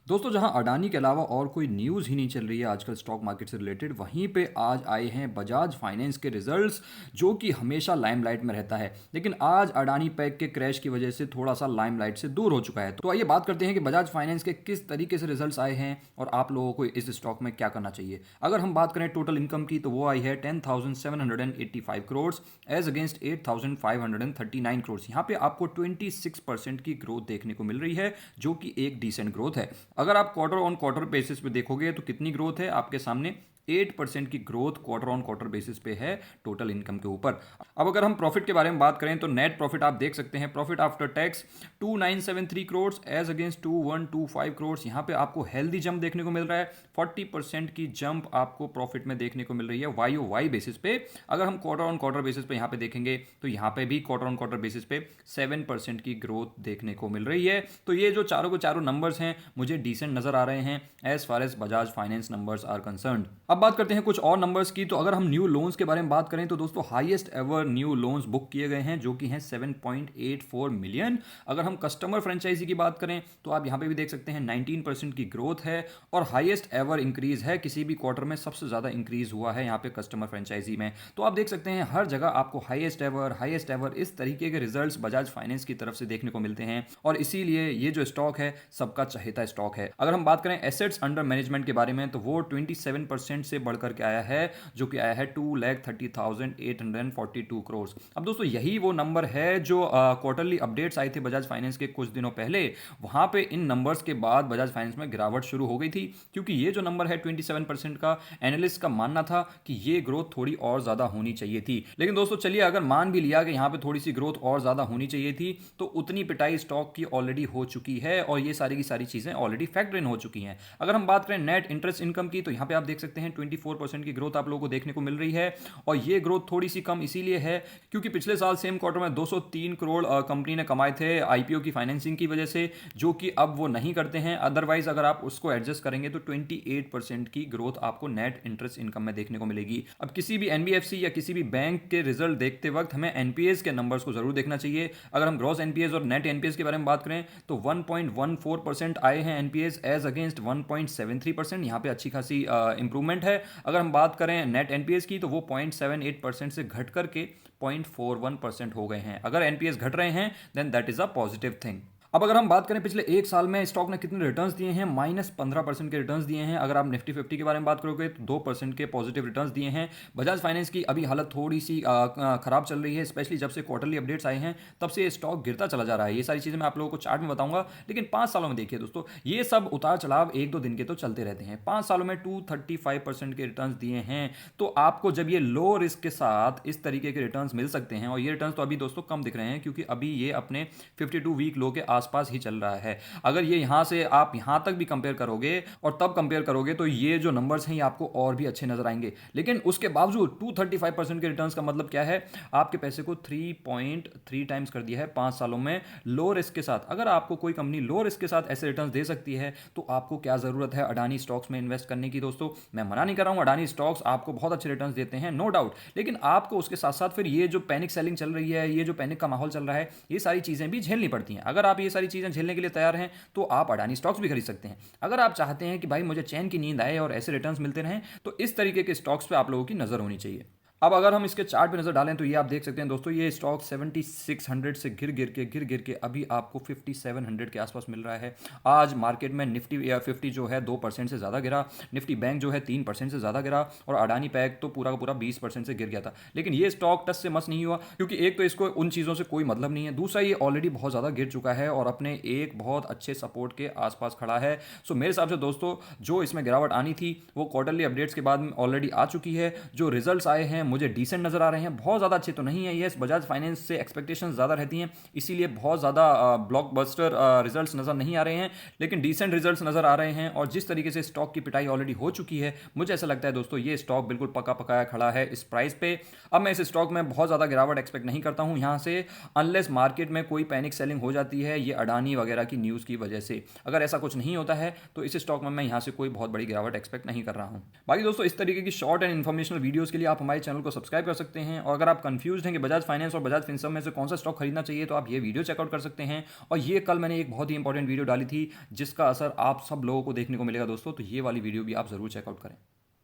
दोस्तों जहां अडानी के अलावा और कोई न्यूज़ ही नहीं चल रही है आजकल स्टॉक मार्केट से रिलेटेड, वहीं पे आज आए हैं बजाज फाइनेंस के रिजल्ट्स, जो कि हमेशा लाइमलाइट में रहता है। लेकिन आज अडानी पैक के क्रैश की वजह से थोड़ा सा लाइमलाइट से दूर हो चुका है। तो आइए बात करते हैं कि बजाज फाइनेंस के किस तरीके से रिजल्ट्स आए हैं और आप लोगों को इस स्टॉक में क्या करना चाहिए। अगर हम बात करें टोटल इनकम की, तो वो आई है 10,785 करोड़ एज अगेंस्ट 8,539 करोड़। यहाँ पे आपको 26% की ग्रोथ देखने को मिल रही है, जो कि एक डिसेंट ग्रोथ है। अगर आप क्वार्टर ऑन क्वार्टर बेसिस पे देखोगे तो कितनी ग्रोथ है आपके सामने, 8% की growth quarter on quarter basis पे है टोटल इनकम के ऊपर। अब अगर हम प्रॉफिट के बारे में बात करें तो नेट प्रॉफिट आप देख सकते हैं, profit after tax 2973 crore as against 2125 crore. यहाँ पे आपको हेल्दी जंप देखने को मिल रहा है, 40% की जंप आपको प्रॉफिट में देखने को मिल रही है वाई ओ वाई बेसिस पे। अगर हम क्वार्टर ऑन क्वार्टर बेसिस पे यहाँ पे देखेंगे तो यहाँ पे भी क्वार्टर ऑन क्वार्टर बेसिस पे 7% की ग्रोथ देखने को मिल रही है। तो ये जो चारों के चारों नंबर्स हैं मुझे डिसेंट नजर आ रहे हैं as far as Bajaj Finance numbers are concerned. अब बात करते हैं कुछ और नंबर्स की। तो अगर हम न्यू लोन्स के बारे में बात करें तो दोस्तों highest ever new loans book किए गए हैं, जो कि हैं 7.84 मिलियन। अगर हम कस्टमर फ्रेंचाइजी की बात करें तो आप यहां पे भी देख सकते हैं 19% की ग्रोथ है और हाईएस्ट एवर इंक्रीज है। किसी भी क्वार्टर में सबसे ज्यादा इंक्रीज हुआ है यहां पे कस्टमर फ्रेंचाइजी में। तो आप देख सकते हैं हर जगह आपको हाईएस्ट एवर इस तरीके के रिजल्ट्स बजाज फाइनेंस की तरफ से देखने को मिलते हैं और इसीलिए ये जो स्टॉक है सबका चहेता स्टॉक है। अगर हम बात करें एसेट्स अंडर मैनेजमेंट के बारे में तो वो 27% से बढ़कर के आया है, जो कि आया है 2,30,842 करोड़। अब दोस्तों यही वो नंबर है जो क्वार्टरली अपडेट्स आए थे बजाज फाइनेंस के कुछ दिनों पहले, वहां पे इन नंबर्स के बाद बजाज फाइनेंस में गिरावट शुरू हो गई थी, क्योंकि ये जो नंबर है 27% का, एनालिस्ट का मानना था कि ये ग्रोथ थोड़ी और ज्यादा होनी चाहिए थी। लेकिन दोस्तों चलिए अगर मान भी लिया कि यहां पे थोड़ी सी ग्रोथ और ज्यादा होनी चाहिए थी, तो उतनी पिटाई स्टॉक की ऑलरेडी हो चुकी है और ये सारी की सारी चीजें ऑलरेडी फैक्टर इन हो चुकी हैं। अगर हम बात करें नेट इंटरेस्ट इनकम की तो यहां पे आप देख सकते हैं 24% की ग्रोथ आप लोगों को देखने को मिल रही है और ये ग्रोथ थोड़ी सी कम इसीलिए है क्योंकि पिछले साल सेम क्वार्टर में 203 करोड़ कंपनी ने कमाए थे आईपीओ की फाइनेंसिंग की वजह से, जो कि अब वो नहीं करते हैं। अदरवाइज अगर आप उसको एडजस्ट करेंगे तो 28% की ग्रोथ आपको नेट इंटरेस्ट इनकम में देखने को मिलेगी। अब किसी भी एनबीएफसी या किसी भी बैंक के रिजल्ट देखते वक्त हमें एनपीएस के नंबर्स को जरूर देखना चाहिए। अगर हम ग्रॉस एनपीएस और नेट एनपीएस के बारे में बात करें तो 1.14% आए हैं एनपीएस एज अगेंस्ट 1.73%। यहाँ पे अच्छी खासी इंप्रूवमेंट है। अगर हम बात करें नेट एनपीएस की तो वो 0.78% से घट करके 0.41% हो गए हैं। अगर एनपीएस घट रहे हैं then that is a positive thing. अब अगर हम बात करें पिछले एक साल में स्टॉक ने कितने रिटर्न्स दिए हैं, -15% के रिटर्न्स दिए हैं। अगर आप निफ्टी 50 के बारे में बात करोगे तो 2% के पॉजिटिव रिटर्न्स दिए हैं। बजाज फाइनेंस की अभी हालत थोड़ी सी खराब चल रही है, स्पेशली जब से क्वार्टरली अपडेट्स आए हैं तब से स्टॉक गिरता चला जा रहा है। ये सारी चीज़ें मैं आप लोगों को चार्ट में बताऊंगा, लेकिन 5 सालों में देखिए दोस्तों, ये सब उतार चढ़ाव एक दो दिन के तो चलते रहते हैं। 5 सालों में 235% के रिटर्न्स दिए हैं। तो आपको जब ये लो रिस्क के साथ इस तरीके के रिटर्न्स मिल सकते हैं, और ये रिटर्न्स तो अभी दोस्तों कम दिख रहे हैं क्योंकि अभी ये अपने 52 वीक लो के आसपास ही चल रहा है। अगर ये यहां से आप यहां तक भी कंपेयर करोगे और तब कंपेयर करोगे तो ये जो नंबर्स हैं ये आपको और भी अच्छे नजर आएंगे। लेकिन उसके बावजूद 235% के रिटर्न्स का मतलब क्या है, आपके पैसे को 3.3 टाइम्स कर दिया है 5 सालों में लो रिस्क के साथ। अगर आपको कोई कंपनी लो रिस्क के साथ ऐसे रिटर्न्स दे सकती है तो आपको क्या जरूरत है अडानी स्टॉक्स में इन्वेस्ट करने की। दोस्तों मैं मना नहीं कर रहा हूं, अडानी स्टॉक्स आपको बहुत अच्छे रिटर्न्स देते हैं, नो डाउट, लेकिन आपको उसके साथ साथ फिर ये जो पैनिक सेलिंग चल रही है, ये जो पैनिक का माहौल चल रहा है, ये सारी चीजें भी झेलनी पड़ती हैं। अगर आप ये सारी चीजें झेलने के लिए तैयार हैं तो आप अडानी स्टॉक्स भी खरीद सकते हैं। अगर आप चाहते हैं कि भाई मुझे चैन की नींद आए और ऐसे रिटर्न्स मिलते रहें तो इस तरीके के स्टॉक्स पे आप लोगों की नजर होनी चाहिए। अब अगर हम इसके चार्ट पे नजर डालें तो ये आप देख सकते हैं दोस्तों, ये स्टॉक 7600 से गिर गिर के अभी आपको 5700 के आसपास मिल रहा है। आज मार्केट में निफ्टी 50 जो है 2% से ज़्यादा गिरा, निफ्टी बैंक जो है 3% से ज़्यादा गिरा और अडानी पैक तो पूरा का पूरा 20% से गिर गया था। लेकिन ये स्टॉक टस से मस नहीं हुआ क्योंकि एक तो इसको उन चीज़ों से कोई मतलब नहीं है, दूसरा ये ऑलरेडी बहुत ज़्यादा गिर चुका है और अपने एक बहुत अच्छे सपोर्ट के आसपास खड़ा है। सो मेरे हिसाब से दोस्तों जो इसमें गिरावट आनी थी वो क्वार्टरली अपडेट्स के बाद ऑलरेडी आ चुकी है। जो रिजल्ट्स आए हैं मुझे डिसेंट नजर आ रहे हैं, बहुत ज़्यादा अच्छे तो नहीं है। यस, बजाज फाइनेंस से एक्सपेक्टेशन ज़्यादा रहती हैं, इसीलिए बहुत ज़्यादा ब्लॉकबस्टर रिजल्ट्स नज़र नहीं आ रहे हैं, लेकिन डिसेंट रिजल्ट्स नज़र आ रहे हैं। और जिस तरीके से स्टॉक की पिटाई ऑलरेडी हो चुकी है, मुझे ऐसा लगता है दोस्तों ये स्टॉक बिल्कुल पका पकाया खड़ा है इस प्राइस पे। अब मैं इस स्टॉक में बहुत ज़्यादा गिरावट एक्सपेक्ट नहीं करता हूँ यहाँ से, अनलेस मार्केट में कोई पैनिक सेलिंग हो जाती है ये अडानी वगैरह की न्यूज़ की वजह से। अगर ऐसा कुछ नहीं होता है तो इस स्टॉक में मैं यहाँ से कोई बहुत बड़ी गिरावट एक्सपेक्ट नहीं कर रहा हूँ। बाकी दोस्तों इस तरीके की शॉर्ट एंड इन्फॉर्मेशनल वीडियोज़ के लिए आप हमारे चैनल को सब्सक्राइब कर सकते हैं। और अगर आप कंफ्यूज हैं कि बजाज फाइनेंस और बजाज फिनसर्व में से कौन सा स्टॉक खरीदना चाहिए, तो आप ये वीडियो चेकआउट कर सकते हैं। और ये कल मैंने एक बहुत ही इंपॉर्टेंट वीडियो डाली थी जिसका असर आप सब लोगों को देखने को मिलेगा दोस्तों, तो ये वाली वीडियो भी आप ज़रूर चेकआउट करें।